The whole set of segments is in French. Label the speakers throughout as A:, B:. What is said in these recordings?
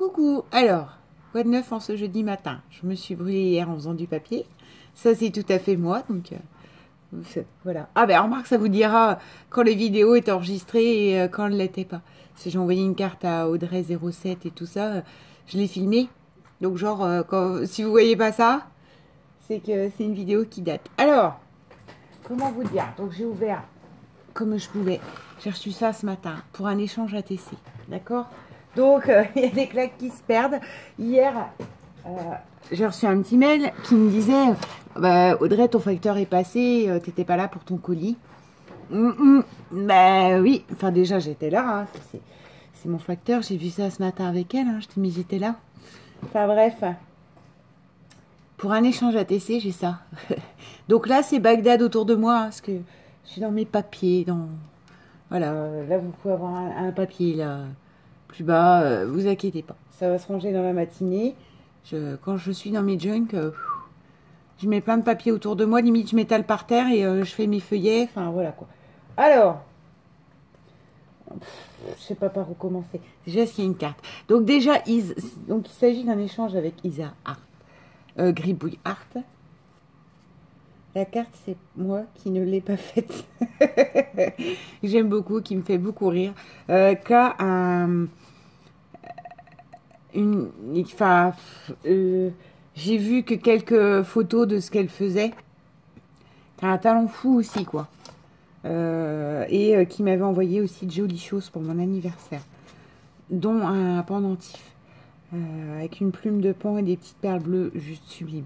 A: Coucou, alors, quoi de neuf en ce jeudi matin? Je me suis brûlée hier en faisant du papier. Ça, c'est tout à fait moi, donc voilà. Ah ben, remarque, ça vous dira quand les vidéos étaient enregistrées et quand elles ne l'étaient pas. Si j'ai envoyé une carte à Audrey07 et tout ça, je l'ai filmé. Donc genre, si vous voyez pas ça, c'est que c'est une vidéo qui date. Alors, comment vous dire? Donc j'ai ouvert comme je pouvais. J'ai reçu ça ce matin pour un échange ATC, d'accord? Donc, il y a des claques qui se perdent. Hier, j'ai reçu un petit mail qui me disait bah, Audrey, ton facteur est passé, t'étais pas là pour ton colis. Ben oui, enfin déjà j'étais là, hein. C'est mon facteur, j'ai vu ça ce matin avec elle, hein. Je t'ai mis, j'étais là. Enfin bref, pour un échange ATC, j'ai ça. Donc là, c'est Bagdad autour de moi, hein, parce que je suis dans mes papiers, voilà, là vous pouvez avoir un papier là. Plus bas, vous inquiétez pas. Ça va se ranger dans la matinée. Quand je suis dans mes junk, je mets plein de papiers autour de moi. Limite, je m'étale par terre et je fais mes feuillets. Enfin, voilà quoi. Alors, je sais pas par où commencer. Déjà, s'il y a une carte. Donc déjà, donc il s'agit d'un échange avec Isa Art. Gribouille Art. La carte, c'est moi qui ne l'ai pas faite. J'aime beaucoup, qui me fait beaucoup rire. Qu'a j'ai vu que quelques photos de ce qu'elle faisait. T'as un talent fou aussi, quoi. Qui m'avait envoyé aussi de jolies choses pour mon anniversaire. Dont un pendentif. Avec une plume de pan et des petites perles bleues juste sublimes.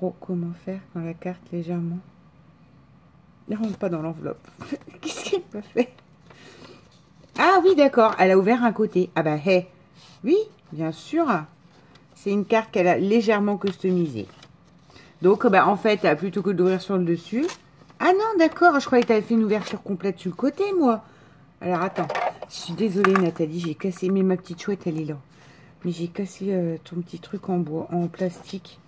A: Oh, comment faire quand la carte légèrement... Ne rentre pas dans l'enveloppe. Qu'est-ce qu'elle m'a fait? Ah oui, d'accord. Elle a ouvert un côté. Ah bah, hey. Oui, bien sûr. C'est une carte qu'elle a légèrement customisée. Donc, bah, en fait, plutôt que d'ouvrir sur le dessus... Ah non, d'accord. Je croyais que tu avais fait une ouverture complète sur le côté, moi. Alors, attends. Je suis désolée, Nathalie. J'ai cassé... Mais ma petite chouette, elle est là. Mais j'ai cassé ton petit truc en bois, en plastique.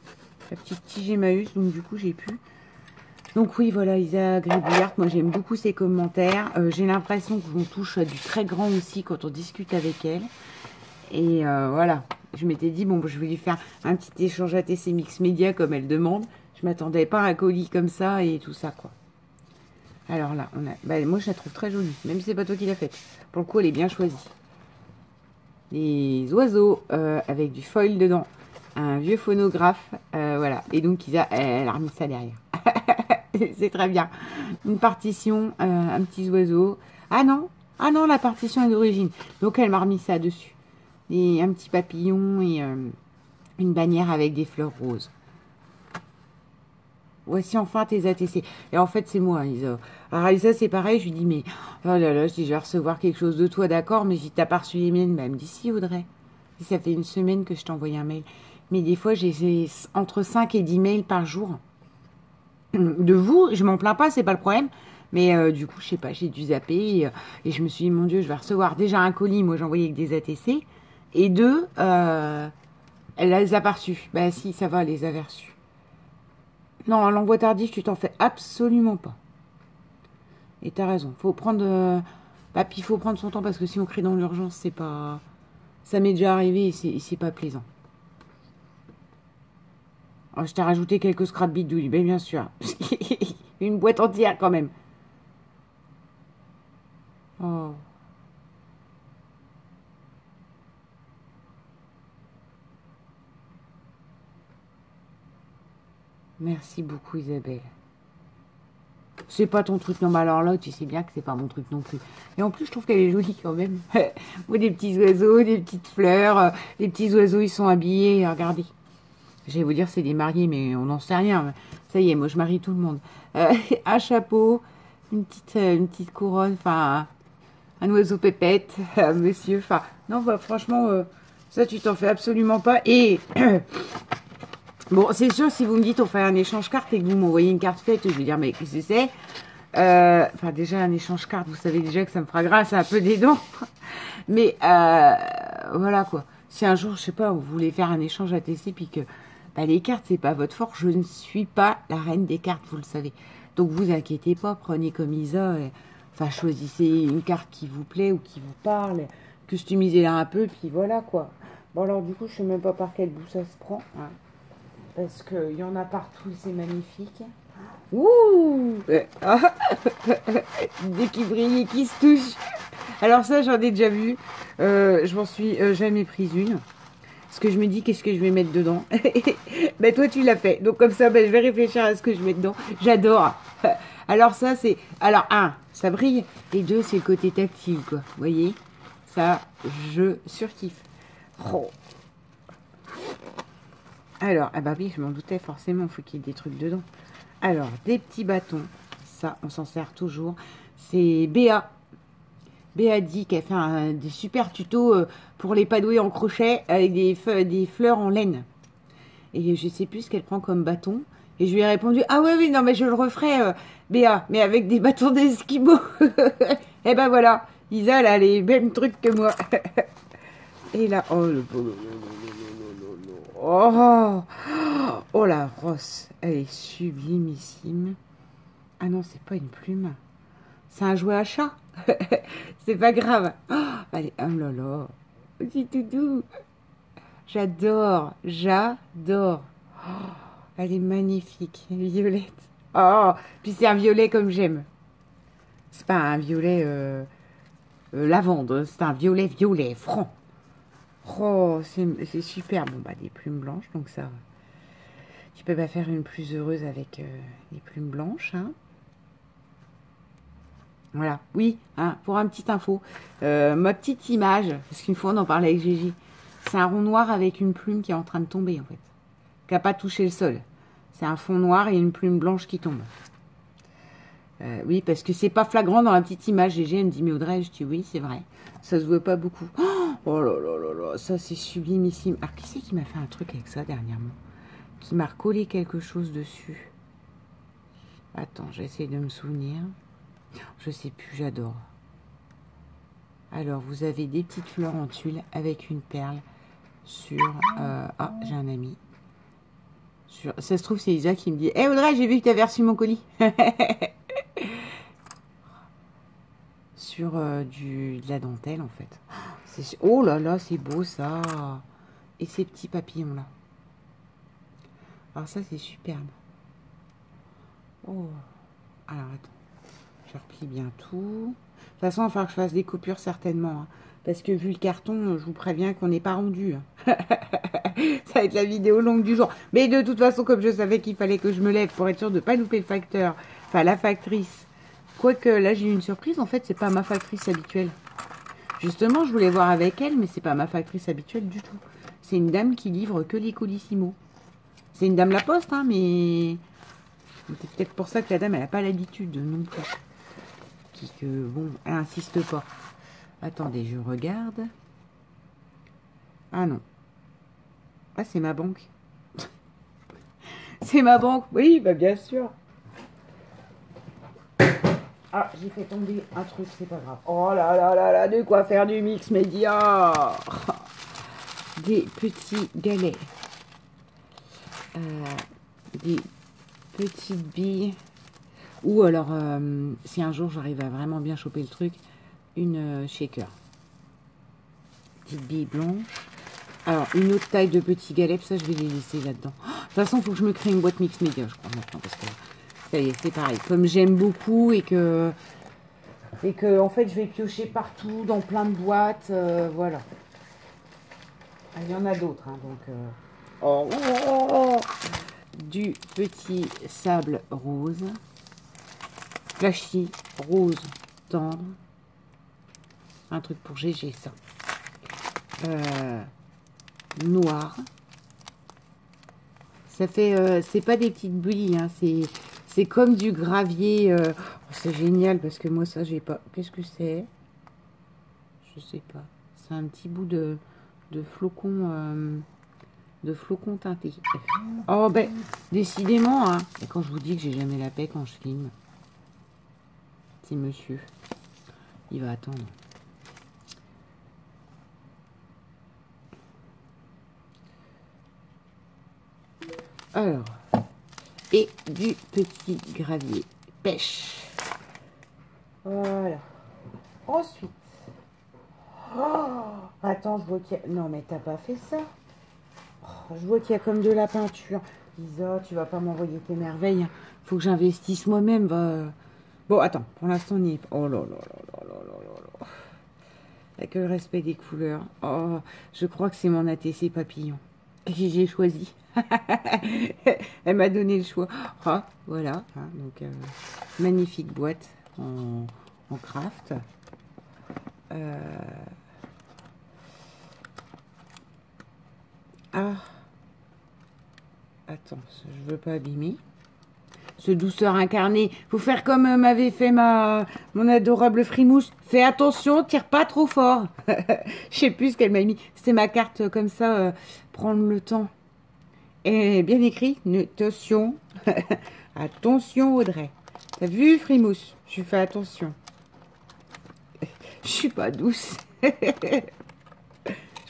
A: La petite tige Emmaüs. Donc, du coup, j'ai pu... Donc oui, voilà, Isa Gribouillard, moi j'aime beaucoup ses commentaires. J'ai l'impression qu'on touche à du très grand aussi quand on discute avec elle. Et voilà, je m'étais dit, bon, je vais lui faire un petit échange ATC Mix Média comme elle demande. Je m'attendais pas à un colis comme ça et tout ça, quoi. Alors là, moi je la trouve très jolie, même si c'est pas toi qui l'as faite. Pour le coup, elle est bien choisie. Des oiseaux avec du foil dedans. Un vieux phonographe, voilà. Et donc Isa, elle a remis ça derrière. C'est très bien. Une partition, un petit oiseau. Ah non, la partition est d'origine. Donc elle m'a remis ça dessus. Et un petit papillon et une bannière avec des fleurs roses. Voici enfin tes ATC. Et en fait, c'est moi, Isa. Alors Isa, c'est pareil, je lui dis, mais oh là là, je dis, je vais recevoir quelque chose de toi, d'accord, mais t'as pas reçu les miennes. Elle me dit, si, Audrey. Ça fait une semaine que je t'ai envoyé un mail. Mais des fois, j'ai entre 5 et 10 mails par jour. De vous, je m'en plains pas, c'est pas le problème. Mais du coup, je sais pas, j'ai dû zapper. Et je me suis dit, mon Dieu, je vais recevoir déjà un colis. Moi, j'envoyais avec des ATC. Et deux, elle les a pas reçus. Bah si, ça va, elle les avait reçus. Non, l'envoi tardif, tu t'en fais absolument pas. Et t'as raison. Faut prendre... puis il faut prendre son temps parce que si on crie dans l'urgence, c'est pas... Ça m'est déjà arrivé et c'est pas plaisant. Oh, je t'ai rajouté quelques scrap bidouilles, mais bien sûr. Une boîte entière quand même. Oh. Merci beaucoup, Isabelle. C'est pas ton truc, non, mais alors là, tu sais bien que c'est pas mon truc non plus. Et en plus, je trouve qu'elle est jolie quand même. Moi, des petits oiseaux, des petites fleurs. Les petits oiseaux, ils sont habillés. Regardez. Je vais vous dire, c'est des mariés, mais on n'en sait rien. Ça y est, moi, je marie tout le monde. Un chapeau, une petite couronne, enfin, un oiseau pépette, monsieur. Enfin, non, bah, franchement, ça, tu t'en fais absolument pas. Et... Bon, c'est sûr, si vous me dites on fait un échange carte et que vous m'envoyez une carte faite, je vais dire, mais qu'est-ce que c'est? Enfin, déjà, un échange carte, vous savez déjà que ça me fera grâce à un peu des dents. Mais, voilà, quoi. Si un jour, je sais pas, vous voulez faire un échange ATC, puis que les cartes, c'est pas votre fort, je ne suis pas la reine des cartes, vous le savez. Donc, vous inquiétez pas, prenez comme Isa, enfin, choisissez une carte qui vous plaît ou qui vous parle, customisez-la un peu, puis voilà, quoi. Bon, alors du coup, je sais même pas par quel bout ça se prend. Hein, parce qu'il y en a partout, c'est magnifique. Ouh. Ah. Dès qu'il brille et qu'il se touche. Alors ça, j'en ai déjà vu. Je m'en suis jamais prise une. Parce que je me dis, qu'est-ce que je vais mettre dedans. Ben toi, tu l'as fait. Donc comme ça, ben, je vais réfléchir à ce que je mets dedans. J'adore. Alors ça, c'est... Alors, un, ça brille. Et deux, c'est le côté tactile, quoi. Vous voyez? Ça, je surkiffe. Oh. Alors, ah bah oui, je m'en doutais forcément, il faut qu'il y ait des trucs dedans. Alors, des petits bâtons, ça, on s'en sert toujours. C'est Béa. Béa dit qu'elle fait des super tutos pour les padouer en crochet avec des fleurs en laine. Et je sais plus ce qu'elle prend comme bâton. Et je lui ai répondu, ah ouais, oui, non, mais je le referai, Béa, mais avec des bâtons d'esquimaux. Et ben voilà, Isa, elle a les mêmes trucs que moi. Et là, oh, oh, oh la rosse, elle est sublimissime. Ah non, c'est pas une plume. C'est un jouet à chat. C'est pas grave. Oh, allez, oh là là. Petit doudou. J'adore. J'adore. Oh, elle est magnifique. Violette. Oh, puis c'est un violet comme j'aime. C'est pas un violet lavande. C'est un violet franc. Oh, c'est super. Bon, bah, des plumes blanches. Donc ça, tu peux pas faire une plus heureuse avec des plumes blanches, hein. Voilà, oui, hein, pour un petit info, ma petite image, parce qu'une fois on en parlait avec Gégé, c'est un rond noir avec une plume qui est en train de tomber en fait, qui n'a pas touché le sol. C'est un fond noir et une plume blanche qui tombe. Oui, parce que c'est pas flagrant dans la petite image. Gégé, elle me dit, mais Audrey, je dis oui, c'est vrai, ça se voit pas beaucoup. Oh là là là là, ça c'est sublimissime. Alors qui c'est qui m'a fait un truc avec ça dernièrement? Qui m'a recollé quelque chose dessus. Attends, j'essaie de me souvenir. Je sais plus, j'adore. Alors, vous avez des petites fleurs en tulle avec une perle sur... ah, j'ai un ami. Ça se trouve, c'est Isa qui me dit, hé Audrey, j'ai vu que tu avais reçu mon colis. Sur de la dentelle, en fait. Oh là là, c'est beau, ça. Et ces petits papillons-là. Alors ça, c'est superbe. Oh. Alors, attends. Je replie bien tout. De toute façon, il va falloir que je fasse des coupures certainement. Hein, parce que vu le carton, je vous préviens qu'on n'est pas rendu. Hein. Ça va être la vidéo longue du jour. Mais de toute façon, comme je savais qu'il fallait que je me lève pour être sûr de ne pas louper le facteur. Enfin, la factrice. Quoique là, j'ai eu une surprise. En fait, c'est pas ma factrice habituelle. Justement, je voulais voir avec elle, mais c'est pas ma factrice habituelle du tout. C'est une dame qui livre que les colissimo. C'est une dame la poste, hein, mais... C'est peut-être pour ça que la dame, elle n'a pas l'habitude non plus. Que bon, elle insiste pas. Attendez, je regarde. Ah non. Ah, c'est ma banque. C'est ma banque. Oui, bah bien sûr. Ah, j'ai fait tomber un truc, c'est pas grave. Oh là là là là, de quoi faire du mix média. Des petits galets. Des petites billes. Ou alors, si un jour j'arrive à vraiment bien choper le truc, une shaker. Petite bille blanche. Alors, une autre taille de petits galets, ça je vais les laisser là-dedans. Oh, de toute façon, il faut que je me crée une boîte mix média, je crois, maintenant. Parce que ça y est, c'est pareil. Comme j'aime beaucoup et que en fait, je vais piocher partout, dans plein de boîtes, voilà. Ah, il y en a d'autres, hein, donc... Oh, oh, oh, oh. Du petit sable rose. Flashy, rose, tendre. Un truc pour Gégé, ça. Noir. Ça fait... c'est pas des petites bouillies, hein, c'est comme du gravier. Oh, c'est génial parce que moi, ça, j'ai pas... Qu'est-ce que c'est? Je sais pas. C'est un petit bout de flocons... de flocons teintés. Oh, ben, décidément, hein. Et quand je vous dis que j'ai jamais la paix quand je filme... C'est monsieur. Il va attendre. Alors, et du petit gravier pêche. Voilà. Ensuite, oh, Attends, je vois qu'il y a... Non, mais t'as pas fait ça. Oh, je vois qu'il y a comme de la peinture. Lisa, tu vas pas m'envoyer tes merveilles. Faut que j'investisse moi-même. Bon, attends, pour l'instant, on y est pas. Oh là là là là là là là là. Avec le respect des couleurs. Oh, je crois que c'est mon ATC papillon. Que j'ai choisi. Elle m'a donné le choix. Ah, voilà. Hein, donc, magnifique boîte en craft. Ah, attends, je veux pas abîmer. Ce douceur incarné. Faut faire comme m'avait fait mon adorable frimousse. Fais attention, tire pas trop fort. Je sais plus ce qu'elle m'a mis. C'était ma carte comme ça, prendre le temps. Et bien écrit, attention. Attention Audrey. T'as vu frimousse? Je fais attention. Je suis pas douce. Je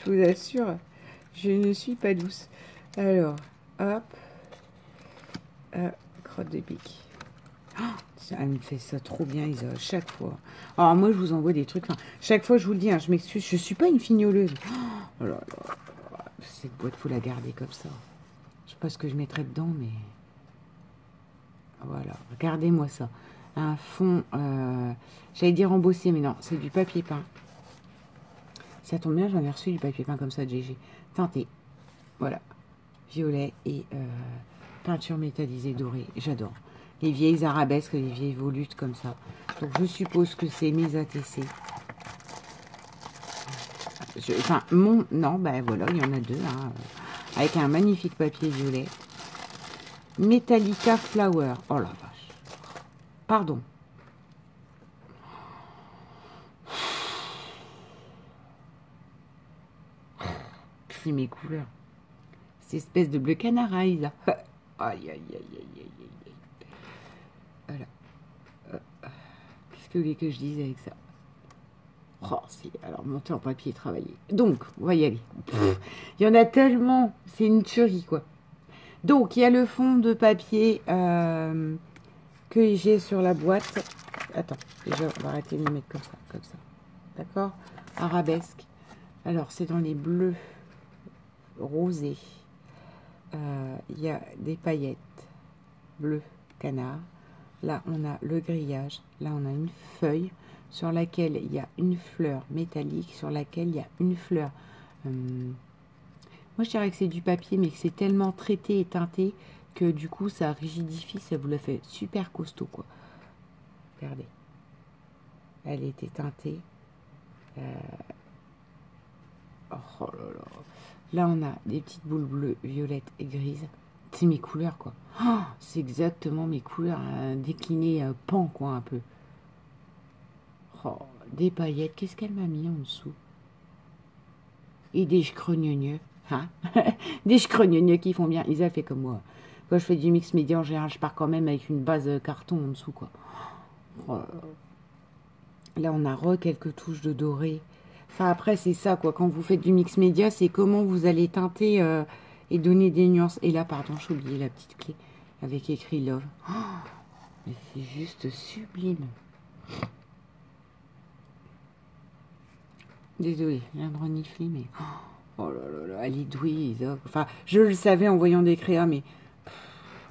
A: vous assure, je ne suis pas douce. Alors, hop. Crotte de pique. Oh, elle me fait ça trop bien, Isa, chaque fois. Alors, moi, je vous envoie des trucs. Enfin, chaque fois, je vous le dis, hein, je m'excuse, je suis pas une fignoleuse. Oh là là, cette boîte, faut la garder comme ça. Je sais pas ce que je mettrais dedans, mais... Voilà, regardez-moi ça. Un fond, j'allais dire embossé, mais non, c'est du papier peint. Ça tombe bien, j'en ai reçu du papier peint comme ça de GG. Teinté. Voilà. Violet et peinture métallisée dorée. J'adore. Les vieilles arabesques, les vieilles volutes comme ça. Donc je suppose que c'est mes ATC. Enfin, non, ben voilà, il y en a deux. Hein, avec un magnifique papier violet. Metallica Flower. Oh la vache. Pardon. C'est mes couleurs. Cette espèce de bleu canard, hein, Isa. Aïe, aïe, aïe, aïe, aïe, aïe. Voilà. Qu'est-ce que vous voulez que je dise avec ça? Oh, alors, monter en papier et travailler. Donc, on va y aller. Il y en a tellement. C'est une tuerie, quoi. Donc, il y a le fond de papier que j'ai sur la boîte. Attends, déjà, on va arrêter de le mettre comme ça. Comme ça. D'accord? Arabesque. Alors, c'est dans les bleus rosés. Il y a des paillettes bleu canard. Là, on a le grillage. Là, on a une feuille sur laquelle il y a une fleur métallique, sur laquelle il y a une fleur. Moi, je dirais que c'est du papier, mais que c'est tellement traité et teinté que du coup, ça rigidifie, ça vous la fait super costaud, quoi. Regardez. Elle était teintée. Oh là là. Là, on a des petites boules bleues, violettes et grises. C'est mes couleurs, quoi. Oh, c'est exactement mes couleurs déclinées pan, quoi, un peu. Oh, des paillettes. Qu'est-ce qu'elle m'a mis en dessous? Et des chcrogneux. Hein? Des chcrogneux qui font bien. Isa fait comme moi. Quand je fais du mix média, en général, je pars quand même avec une base carton en dessous, quoi. Oh. Là, on a quelques touches de doré. Enfin, après, c'est ça, quoi. Quand vous faites du mix média, c'est comment vous allez teinter et donner des nuances. Et là, pardon, j'ai oublié la petite clé avec écrit Love. Oh, mais c'est juste sublime. Désolée, je viens de renifler, mais... Oh là là là, elle est douée, Isa. Enfin, je le savais en voyant des créas, mais...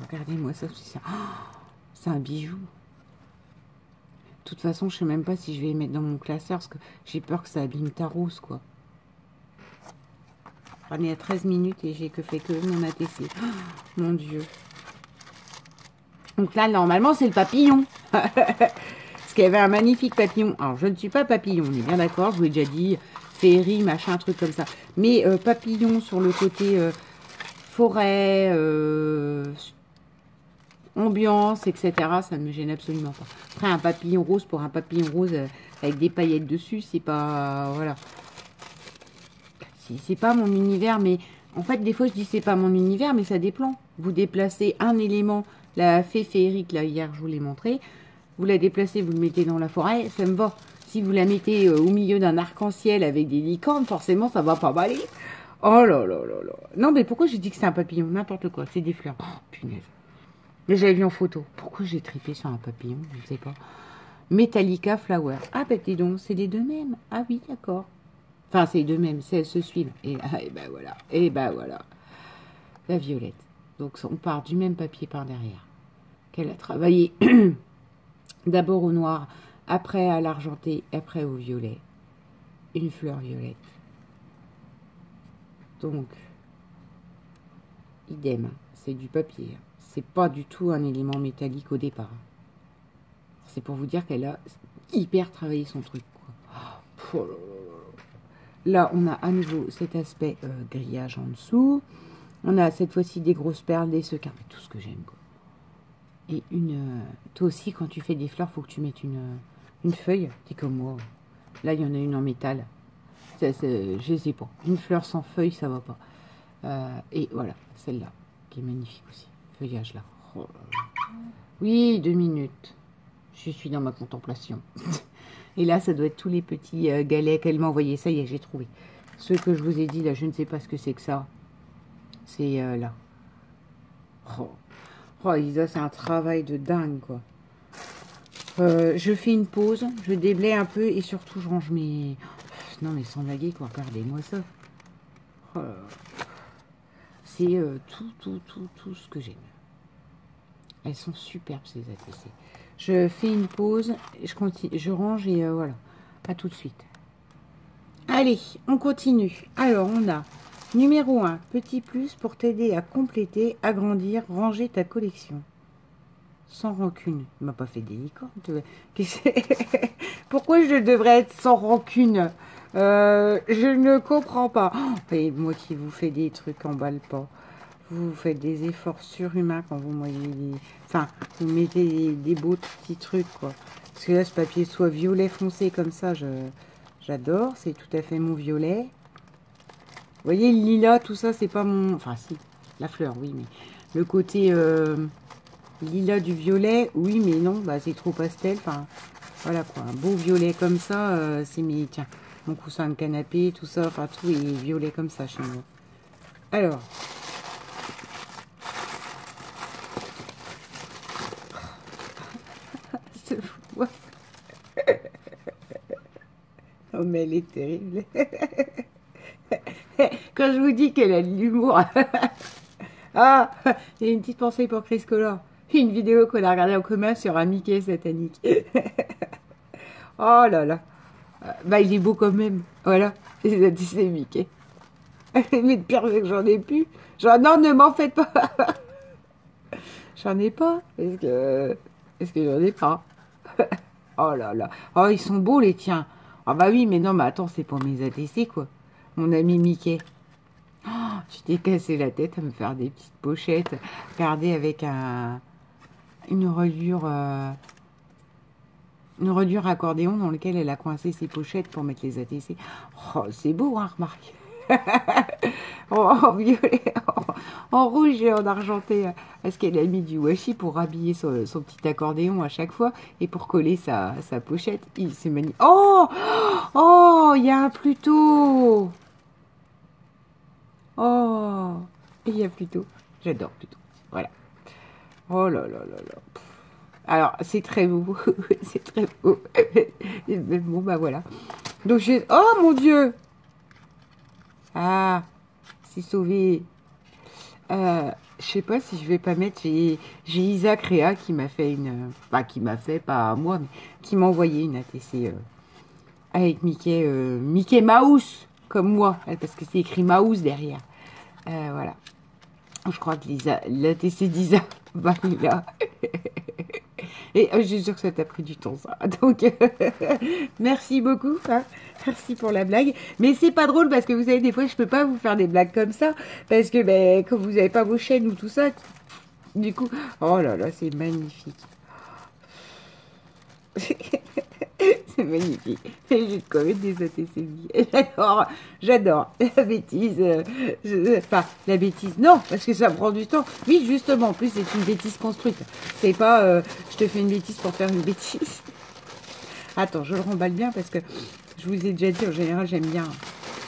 A: Regardez-moi ça, c'est un bijou. De toute façon, je sais même pas si je vais les mettre dans mon classeur, parce que j'ai peur que ça abîme ta rose, quoi. On est à 13 minutes et j'ai fait que mon ATC. Oh, mon Dieu. Donc là, normalement, c'est le papillon. Parce qu'il y avait un magnifique papillon. Alors, je ne suis pas papillon, on est bien d'accord, je vous l'ai déjà dit. Féerie, machin, truc comme ça. Mais papillon sur le côté forêt, ambiance, etc. Ça ne me gêne absolument pas. Après, un papillon rose pour un papillon rose avec des paillettes dessus, c'est pas... voilà. C'est pas mon univers, mais... En fait, des fois, je dis c'est pas mon univers, mais ça dépend. Vous déplacez un élément, la fée féerique, là, hier, je vous l'ai montré. Vous la déplacez, vous le mettez dans la forêt, ça me va. Si vous la mettez au milieu d'un arc-en-ciel avec des licornes, forcément, ça va pas m'aller. Oh là là là là. Non, mais pourquoi j'ai dit que c'est un papillon? N'importe quoi, c'est des fleurs. Oh, punaise. Mais j'avais vu en photo. Pourquoi j'ai tripé sur un papillon? Je ne sais pas. Metallica Flower. Ah, ben dis donc, c'est les deux mêmes. Ah oui, d'accord. Enfin, c'est deux mêmes, elles se suivent. Et ben voilà, et ben voilà. La violette. Donc, on part du même papier par derrière. Qu'elle a travaillé d'abord au noir, après à l'argenté, après au violet. Une fleur violette. Donc, idem, c'est du papier. C'est pas du tout un élément métallique au départ. C'est pour vous dire qu'elle a hyper travaillé son truc, quoi. Oh là, là, là. Là, on a à nouveau cet aspect grillage en dessous. On a cette fois-ci des grosses perles, des sequins, tout ce que j'aime, quoi. Et toi aussi, quand tu fais des fleurs, faut que tu mettes une feuille. T'es comme moi. Là, il y en a une en métal. Je sais pas. Une fleur sans feuille, ça va pas. Et voilà, celle-là, qui est magnifique aussi. Feuillage là. Oh là là. Oui, 2 minutes. Je suis dans ma contemplation. Et là, ça doit être tous les petits galets qu'elle m'a envoyés. Ça y est, j'ai trouvé. Ceux que je vous ai dit, là, je ne sais pas ce que c'est que ça. C'est là. Oh, Isa, c'est un travail de dingue, quoi. Je fais une pause, je déblaye un peu et surtout, je range mes... Non, mais sans blaguer, quoi. Regardez-moi ça. Oh, c'est tout ce que j'aime. Elles sont superbes, ces ATC. Je fais une pause, je continue, je range et voilà. À tout de suite. Allez, on continue. Alors, on a numéro 1, petit plus pour t'aider à compléter, agrandir, ranger ta collection. Sans rancune. Il m'a pas fait des licornes. Pourquoi je devrais être sans rancune? Je ne comprends pas. Oh, et moi qui vous fais des trucs en balle pas. Vous faites des efforts surhumains quand vous voyez des... Enfin, vous mettez des beaux petits trucs, quoi. Parce que là, ce papier soit violet foncé comme ça, j'adore. C'est tout à fait mon violet. Vous voyez, le lilas, tout ça, c'est pas mon... Enfin, si, la fleur, oui, mais le côté lilas du violet, oui, mais non, bah, c'est trop pastel. Enfin, voilà, quoi. Un beau violet comme ça, c'est mes... Tiens, mon coussin de canapé, tout ça, enfin, tout est violet comme ça chez moi. Alors... Oh, mais elle est terrible. Quand je vous dis qu'elle a de l'humour. Ah, il y a une petite pensée pour Chris Color. Une vidéo qu'on a regardée en commun sur un Mickey satanique. Oh là là. Bah, il est beau quand même. Voilà. C'est Mickey. Mais de pire que j'en ai plus. Genre, non, ne m'en faites pas. J'en ai pas. Est-ce que j'en ai pas? Oh là là. Oh, ils sont beaux, les tiens. Ah bah oui, mais non, mais attends, c'est pour mes ATC, quoi. Mon ami Mickey. Oh, tu t'es cassé la tête à me faire des petites pochettes. Regardez, avec une reliure accordéon dans lequel elle a coincé ses pochettes pour mettre les ATC. Oh, c'est beau, hein, remarque. En violet, en rouge et en argenté. Est-ce qu'elle a mis du washi pour habiller son petit accordéon à chaque fois et pour coller sa pochette? C'est magnifique. Oh, oh, il y a un Pluto. Oh, il y a Pluto. J'adore Pluto. Voilà. Oh là là là là. Alors, c'est très beau. C'est très beau. Bon, bah voilà. Donc, oh mon Dieu. Ah, c'est sauvé. Je sais pas si je vais pas mettre. J'ai Isaac Réa qui m'a fait une. Enfin, qui m'a fait, pas moi, mais qui m'a envoyé une ATC avec Mickey Mouse, comme moi, parce que c'est écrit Mouse derrière. Voilà. Je crois que l'ATC d'Isa, bah, il a. Et je suis sûre que ça t'a pris du temps, ça. Donc, merci beaucoup. Hein. Merci pour la blague. Mais c'est pas drôle parce que vous savez, des fois, je peux pas vous faire des blagues comme ça. Parce que, ben, quand vous avez pas vos chaînes ou tout ça, du coup... Oh là là, c'est magnifique. C'est magnifique. J'ai de quoi mettre des ATC. J'adore la bêtise. Enfin, la bêtise, non, parce que ça prend du temps. Oui, justement, en plus, c'est une bêtise construite. C'est pas, je te fais une bêtise pour faire une bêtise. Attends, je le remballe bien parce que je vous ai déjà dit, en général, j'aime bien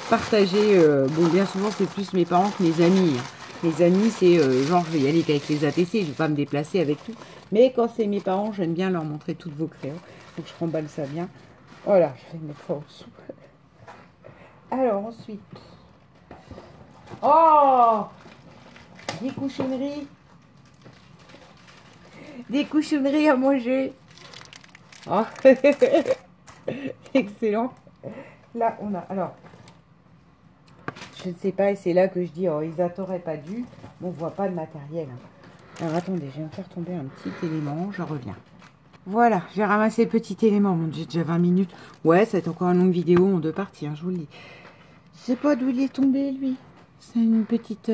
A: partager. Bon, bien souvent, c'est plus mes parents que mes amis. Mes amis, c'est genre, je vais y aller avec les ATC, je vais pas me déplacer avec tout. Mais quand c'est mes parents, j'aime bien leur montrer toutes vos crayons. Donc, je remballe ça bien. Voilà, je vais mettre ça en dessous. Alors, ensuite. Oh! Des cochonneries. Des cochonneries à manger. Oh. Excellent. Là, on a... Alors, je ne sais pas, et c'est là que je dis, oh, ils n'auraient pas dû. On ne voit pas de matériel. Alors, attendez, je vais me faire tomber un petit élément. Je reviens. Voilà, j'ai ramassé le petit élément. Bon, j'ai déjà 20 minutes. Ouais, c'est encore une longue vidéo en 2 parties, hein, je vous le dis. Je sais pas d'où il est tombé, lui. C'est une petite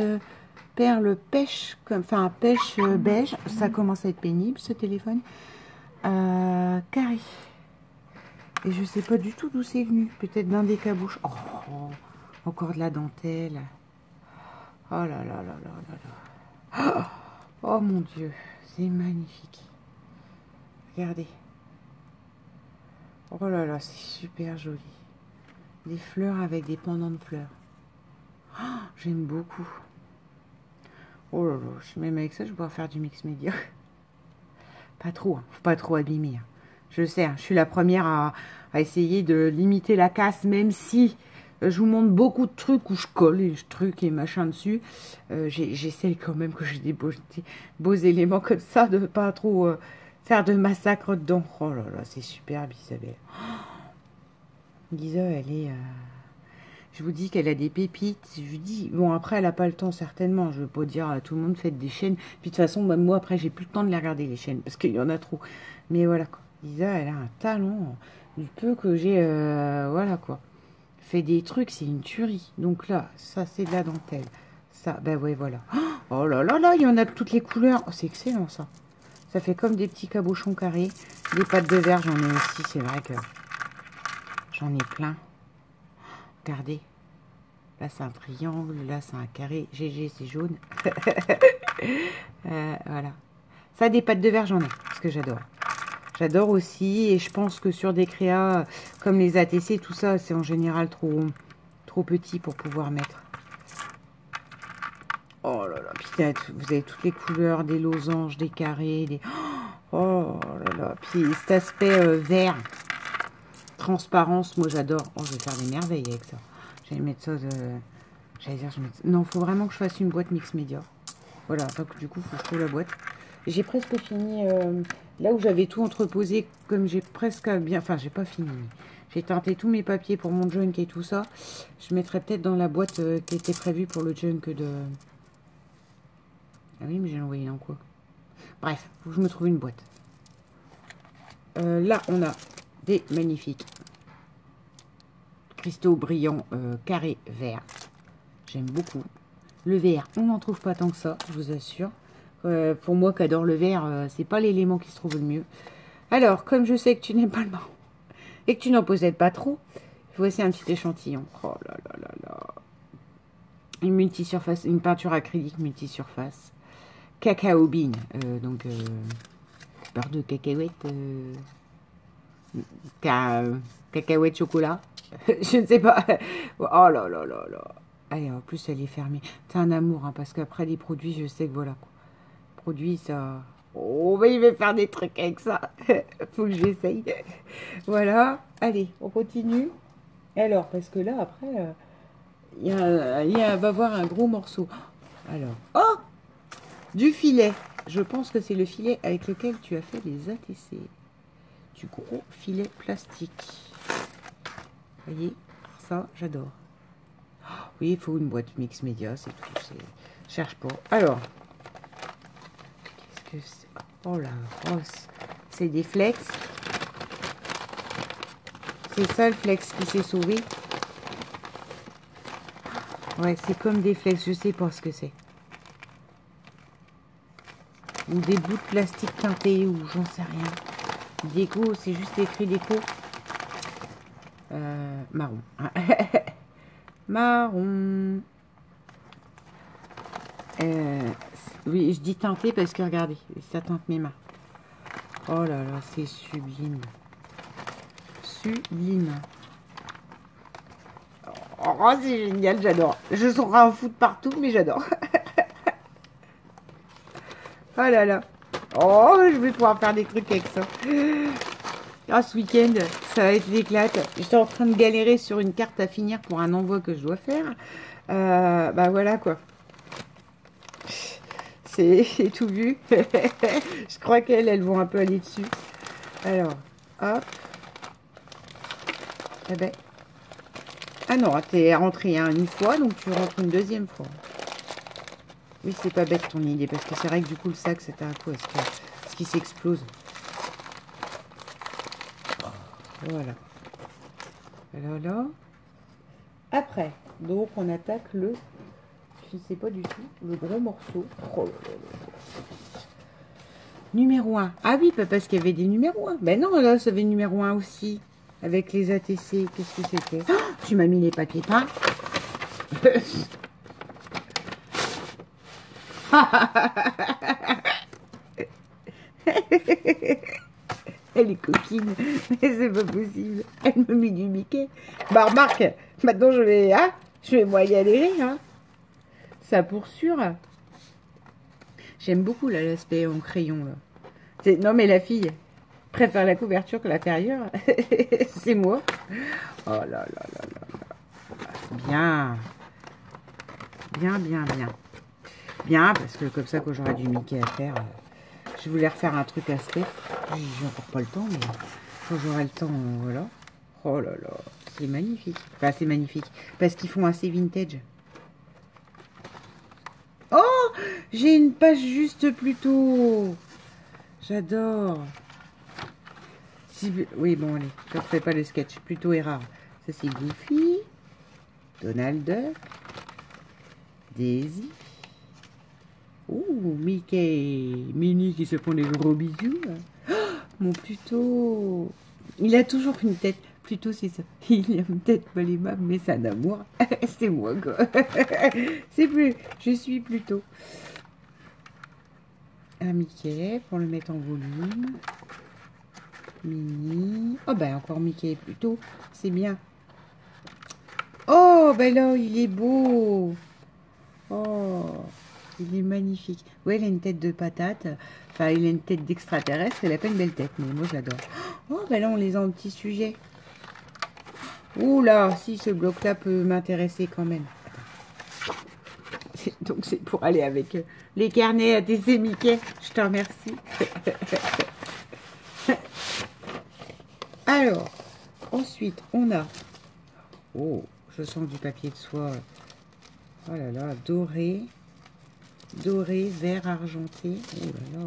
A: perle pêche, enfin pêche beige. Ça commence à être pénible, ce téléphone. Carré. Et je sais pas du tout d'où c'est venu. Peut-être d'un des cabouches. Oh, encore de la dentelle. Oh là là là là là là. Oh mon Dieu, c'est magnifique. Regardez. Oh là là, c'est super joli. Des fleurs avec des pendants de fleurs. Oh, j'aime beaucoup. Oh là là, même avec ça, je vais pouvoir faire du mix média. Pas trop, hein. Faut pas trop abîmer. Hein. Je sais, hein, je suis la première à essayer de limiter la casse, même si je vous montre beaucoup de trucs où je colle et trucs et machin dessus. J'essaie quand même que j'ai des beaux éléments comme ça, de pas trop faire de massacre dedans. Oh là là, c'est superbe, Isabelle. Lisa, elle est... Je vous dis qu'elle a des pépites. Je vous dis... Bon, après, elle n'a pas le temps, certainement. Je ne veux pas dire à tout le monde, faites des chaînes. Puis de toute façon, même moi, après, j'ai plus le temps de les regarder, les chaînes. Parce qu'il y en a trop. Mais voilà, quoi. Lisa, elle a un talent. Du peu que j'ai... voilà, quoi. Fait des trucs, c'est une tuerie. Donc là, ça, c'est de la dentelle. Ça, ben ouais, voilà. Oh là là là, il y en a de toutes les couleurs. Oh, c'est excellent, ça. Ça fait comme des petits cabochons carrés. Des pattes de verre, j'en ai aussi. C'est vrai que j'en ai plein. Regardez. Là, c'est un triangle. Là, c'est un carré. GG, c'est jaune. Voilà. Ça, des pattes de verre, j'en ai. Parce que j'adore. J'adore aussi. Et je pense que sur des créas, comme les ATC, tout ça, c'est en général trop petit pour pouvoir mettre. Oh là là. Puis, vous avez toutes les couleurs. Des losanges, des carrés. Des... Oh là là. Puis, cet aspect vert. Transparence, moi, j'adore. Oh, je vais faire des merveilles avec ça. J'allais mettre ça de... J'allais dire, non, il faut vraiment que je fasse une boîte mix média. Voilà, donc du coup, il faut que je trouve la boîte. J'ai presque fini, là où j'avais tout entreposé, comme j'ai presque bien... Enfin, j'ai pas fini. J'ai teinté tous mes papiers pour mon junk et tout ça. Je mettrai peut-être dans la boîte qui était prévue pour le junk de... Ah oui, mais j'ai envoyé dans quoi? Bref, faut que je me trouve une boîte. Là, on a des magnifiques cristaux brillants carrés verts. J'aime beaucoup. Le vert, on n'en trouve pas tant que ça, je vous assure. Pour moi qui adore le vert, c'est pas l'élément qui se trouve le mieux. Alors, comme je sais que tu n'aimes pas le marron et que tu n'en possèdes pas trop, voici un petit échantillon. Oh là là là là. Une multisurface, une peinture acrylique multisurface. Cacao bean, donc beurre de cacahuète, cacahuète chocolat. Je ne sais pas. Oh là là là là. Allez, en plus, elle est fermée. C'est un amour, hein, parce qu'après, les produits, je sais que voilà. Quoi. Produits, ça... Oh, mais il va faire des trucs avec ça. Faut que j'essaye. Voilà. Allez, on continue. Alors, parce que là, après, va avoir un gros morceau. Alors, oh, du filet. Je pense que c'est le filet avec lequel tu as fait les ATC. Du gros filet plastique. Vous voyez, ça, j'adore. Oui, il faut une boîte mix média, c'est tout. Je cherche pas. Alors, qu'est-ce que c'est? Oh la grosse. C'est des flex. C'est ça le flex qui s'est sauvé. Ouais, c'est comme des flex, je sais pas ce que c'est. Ou des bouts de plastique teintés, ou j'en sais rien. Déco, c'est juste écrit déco. Marron. Marron. Oui, je dis teinté parce que regardez, ça teinte mes mains. Oh là là, c'est sublime. Sublime. Oh, c'est génial, j'adore. Je saurais en foutre partout, mais j'adore. Oh là là. Oh, je vais pouvoir faire des trucs avec ça. Ah, ce week-end, ça va être l'éclate. J'étais en train de galérer sur une carte à finir pour un envoi que je dois faire. Bah voilà quoi. C'est tout vu. Je crois qu'elles vont un peu aller dessus. Alors, hop. Eh ben. Ah non, t'es rentré hein, une fois, donc tu rentres une deuxième fois. Oui, c'est pas bête ton idée, parce que c'est vrai que du coup, le sac, c'était un coup. Est-ce qu'il s'explose? Voilà. Voilà. Après, donc, on attaque le... Je ne sais pas du tout. Le gros morceau. Oh là là là. Numéro 1. Ah oui, pas parce qu'il y avait des numéros 1. Ben non, là, ça avait numéro 1 aussi. Avec les ATC. Qu'est-ce que c'était? Oh, tu m'as mis les papiers peints. Elle est coquine. Mais c'est pas possible. Elle me met du Mickey. Bah remarque, maintenant je vais... Hein, je vais moi y aller. Hein. Ça pour sûr. J'aime beaucoup là l'aspect en crayon. Là. Non mais la fille préfère la couverture que l'intérieur. C'est moi. Oh là là là là là. Bien. Bien, bien, bien. Bien, parce que comme ça, quand j'aurai du Mickey à faire, je voulais refaire un truc à Steph. J'ai encore pas le temps, mais quand j'aurai le temps, voilà. Oh là là, c'est magnifique. Enfin, c'est magnifique. Parce qu'ils font assez vintage. Oh, j'ai une page juste plus tôt. J'adore. Si, oui, bon, allez, je ne refais pas le sketch. Plutôt est rare. Ça, c'est Goofy, Donald Duck, Daisy. Ouh, Mickey, Minnie qui se font des gros bisous. Oh, mon Pluto. Il a toujours une tête. Pluto, c'est ça. Il a une tête pas aimable, mais c'est un amour. C'est moi, quoi. C'est plus. Je suis Pluto. Un Mickey pour le mettre en volume. Minnie. Oh, ben encore Mickey et Pluto. C'est bien. Oh, ben là, il est beau. Oh. Il est magnifique. Ouais, il a une tête de patate. Enfin, il a une tête d'extraterrestre. Il a pas une belle tête, mais moi, je l'adore. Oh, ben là, on les a en petits sujets. Ouh là, si, ce bloc-là peut m'intéresser quand même. Donc, c'est pour aller avec les carnets à ATC Mickey. Je te remercie. Alors, ensuite, on a... Oh, je sens du papier de soie. Oh là là, doré. Doré, vert, argenté. Oh là là.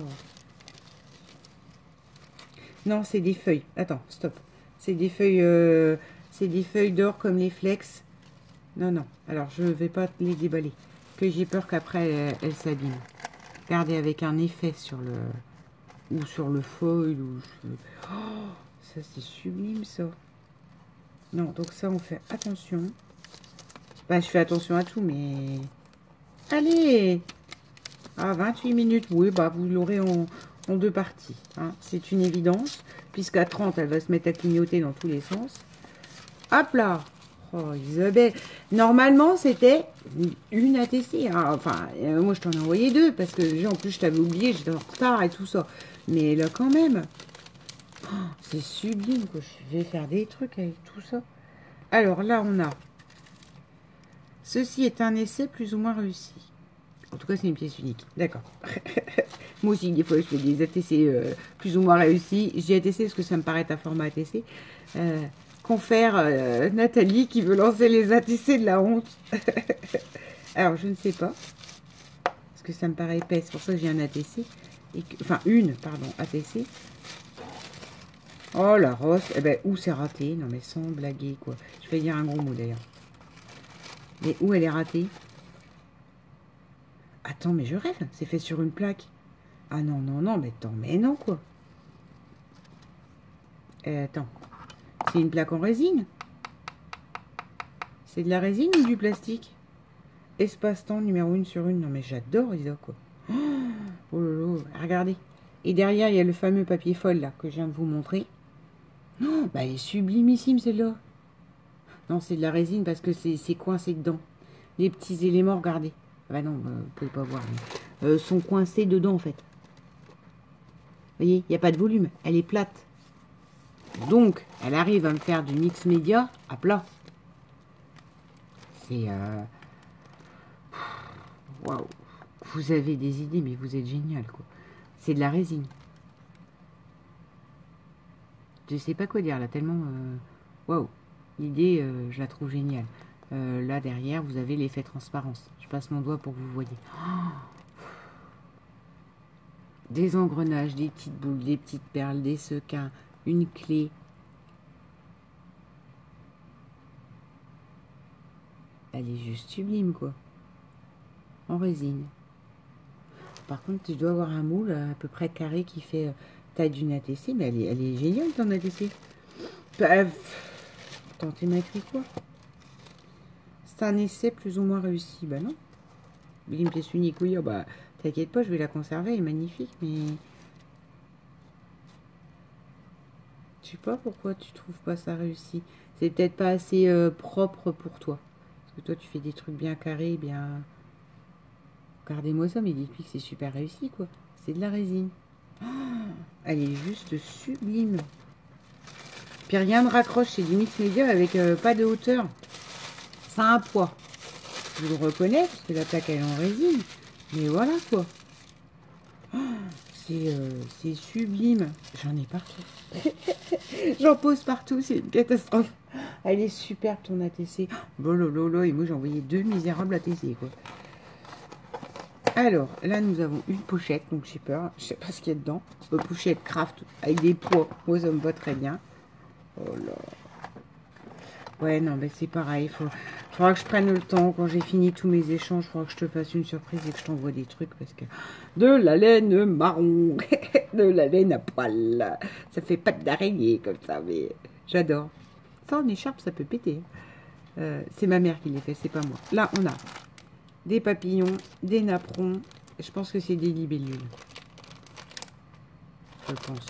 A: Non, c'est des feuilles. Attends, stop. C'est des feuilles d'or comme les flex. Non, non. Alors, je ne vais pas les déballer. Que j'ai peur qu'après, elles s'abîment. Regardez, avec un effet sur le... Ou sur le foil. Ou... Oh, ça, c'est sublime, ça. Non, donc ça, on fait attention. Bah, je fais attention à tout, mais... Allez! Ah, 28 minutes. Oui, bah, vous l'aurez en deux parties. Hein. C'est une évidence. Puisqu'à 30, elle va se mettre à clignoter dans tous les sens. Hop là! Oh, Isabelle. Normalement, c'était une ATC. Hein. Enfin, moi, je t'en ai envoyé deux. Parce que, en plus, je t'avais oublié. J'étais en retard et tout ça. Mais là, quand même. Oh, c'est sublime, quoi. Je vais faire des trucs avec tout ça. Alors, là, on a... Ceci est un essai plus ou moins réussi. En tout cas, c'est une pièce unique. D'accord. Moi aussi, des fois, je fais des ATC plus ou moins réussis. J'ai ATC parce que ça me paraît un format ATC. Confère Nathalie qui veut lancer les ATC de la honte. Alors, je ne sais pas. Parce que ça me paraît épais. C'est pour ça que j'ai un ATC. Et que, enfin, une, pardon, ATC. Oh, la rosse. Eh ben, où c'est raté? Non, mais sans blaguer, quoi. Je vais dire un gros mot, d'ailleurs. Mais où elle est ratée? Attends, mais je rêve. C'est fait sur une plaque. Ah non, non, non, mais attends, mais non, quoi. Attends. C'est une plaque en résine? C'est de la résine ou du plastique? Espace-temps numéro 1 sur 1. Non, mais j'adore Isa, quoi. Oh là là, regardez. Et derrière, il y a le fameux papier foil, là, que je viens de vous montrer. Non, bah, elle est sublimissime, celle-là. Non, c'est de la résine parce que c'est coincé dedans. Les petits éléments, regardez. Bah non, vous pouvez pas voir. Mais, sont coincés dedans, en fait. Vous voyez, il n'y a pas de volume. Elle est plate. Donc, elle arrive à me faire du mix média à plat. C'est... Waouh. Vous avez des idées, mais vous êtes génial, quoi. C'est de la résine. Je sais pas quoi dire, là, tellement... Waouh. L'idée, je la trouve géniale. Là, derrière, vous avez l'effet transparence. Je passe mon doigt pour que vous voyez. Oh, des engrenages, des petites boules, des petites perles, des sequins, une clé. Elle est juste sublime, quoi. En résine. Par contre, tu dois avoir un moule à peu près carré qui fait taille d'une ATC, mais elle est géniale, ton ATC. Attends, t'es écrit quoi? C'est un essai plus ou moins réussi. Bah non. Une pièce unique, oui. Oh bah, t'inquiète pas, je vais la conserver, elle est magnifique, mais... Je sais pas pourquoi tu trouves pas ça réussi. C'est peut-être pas assez propre pour toi. Parce que toi, tu fais des trucs bien carrés, bien... Regardez-moi ça, mais dites-lui que c'est super réussi, quoi. C'est de la résine. Oh, elle est juste sublime. Puis rien ne raccroche, c'est du mix média avec pas de hauteur. Ça a un poids. Je le reconnais, parce que la plaque, elle est en résine. Mais voilà, quoi. Oh, c'est sublime. J'en ai partout. J'en pose partout, c'est une catastrophe. Elle est superbe, ton ATC. Bon, lolo, et moi, j'ai envoyé 2 misérables ATC, quoi. Alors, là, nous avons une pochette, donc j'ai peur. Je sais pas ce qu'il y a dedans. Pochette craft avec des poids. Moi, ça me va très bien. Oh là. Ouais, non, mais c'est pareil. Faudra que je prenne le temps. Quand j'ai fini tous mes échanges, il faudra que je te fasse une surprise et que je t'envoie des trucs. Parce que de la laine marron. De la laine à poil. Ça fait patte d'araignée comme ça, mais j'adore. Ça, en écharpe, ça peut péter. C'est ma mère qui les fait, c'est pas moi. Là, on a des papillons, des napperons. Je pense que c'est des libellules. Je pense.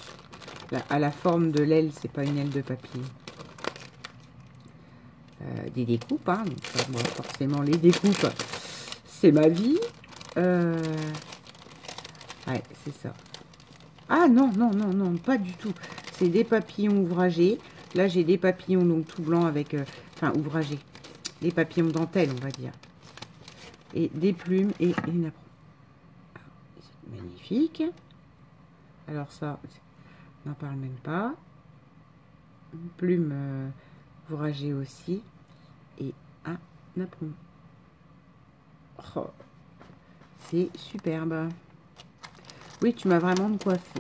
A: Là, à la forme de l'aile, c'est pas une aile de papillon. Des découpes, hein. Donc, ça, moi, forcément, les découpes, c'est ma vie. Ouais, c'est ça. Ah non, non, non, non, pas du tout. C'est des papillons ouvragés. Là, j'ai des papillons donc tout blancs avec... enfin, ouvragés. Des papillons dentelle, on va dire. Et des plumes et une napperons. C'est magnifique. Alors ça, on n'en parle même pas. Une plume ouvragée aussi. Et un napperon. Oh, c'est superbe. Oui, tu m'as vraiment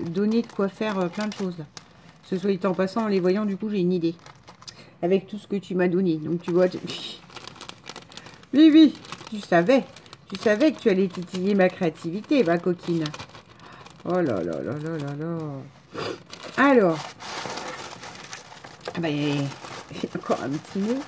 A: donné de quoi faire plein de choses. Là. Ce soit en passant, en les voyant, du coup, j'ai une idée. Avec tout ce que tu m'as donné. Donc, tu vois... Oui, oui, tu savais. Tu savais que tu allais titiller ma créativité, ma coquine. Oh là là là là là là. Alors. Ah bah, il y a encore un petit mot.